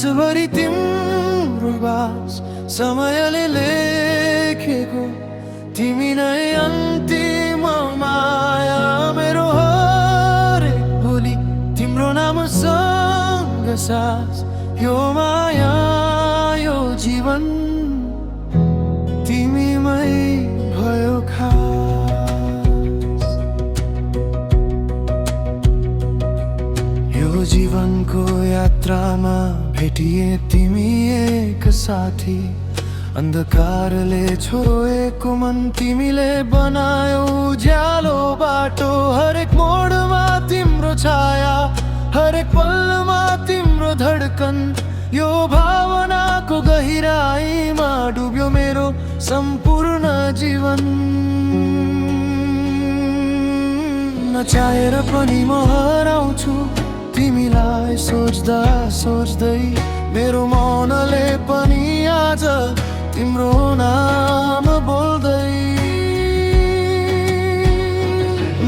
सासभरि तिम्रो बास समयले लेखेको तिमी नै अन्तिम माया मेरो हरेक भोलि तिम्रो नामसँग सास यो माया यो जीवन तिमीमै भयो खास। यो जीवनको यात्रामा भेटिए तिमी एक साथी अन्धकारले छोएको मन तिमीले बनायो उज्यालो बाटो हरेक मोडमा तिम्रो छाया हरेक पलमा तिम्रो धडकन यो भावनाको गहिराईमा डुब्यो मेरो सम्पूर्ण जीवन। नचाहेर पनि म हराउँछु तिमीलाई सोच्दा सोच्दै मेरो मनले पनि आज तिम्रो नाम बोल्दै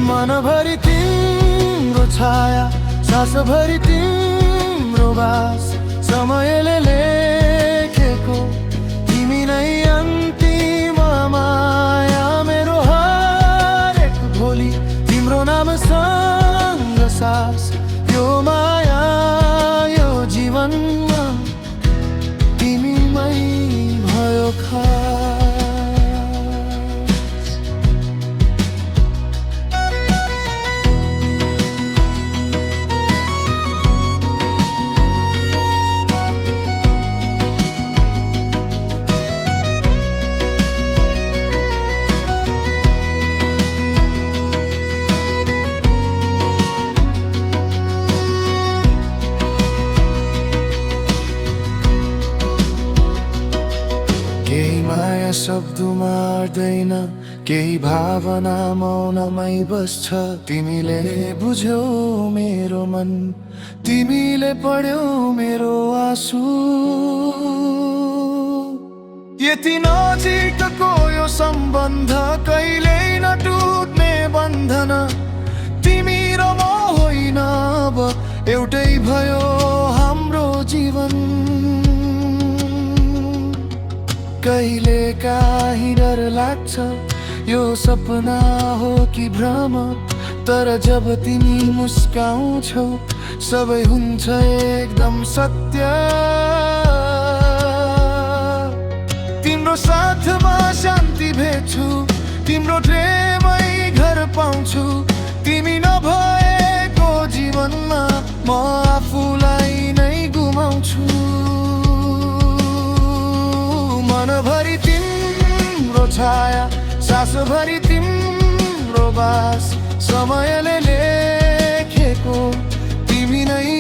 मनभरि तिम्रो छाया सासभरि तिम्रो बास समयले लेखेको तिमी नै अन्तिम माया मेरो हरेक भोलि तिम्रो नामसँग सास यो माया यो जीवनमा तिमीमै भयो खास। केही माया शब्द मार्दैन केही भावना मौनमै बस्छ तिमीले बुझ्यौ मेरो मन तिमीले पढ्यौ मेरो आँसु यति नजिकको यो सम्बन्ध कहिल्यै नटुट्ने बन्धन तिमी र म होइन अब एउटै भयो हाम्रो जीवन। कहिले काहीँ डर लाग्छ यो सपना हो कि भ्रम तर जब तिमी मुस्काउँछौ सबै हुन्छ एकदम सत्य। तिम्रो साथमा शान्ति भेट्छु तिम्रो प्रेमै घर पाउँछु तिमी नभएको जीवनमा म आफूलाई नै गुमाउँछु। मनभरि तिम्रो छाया सासभरि तिम्रो बास समयले लेखेको तिमी नै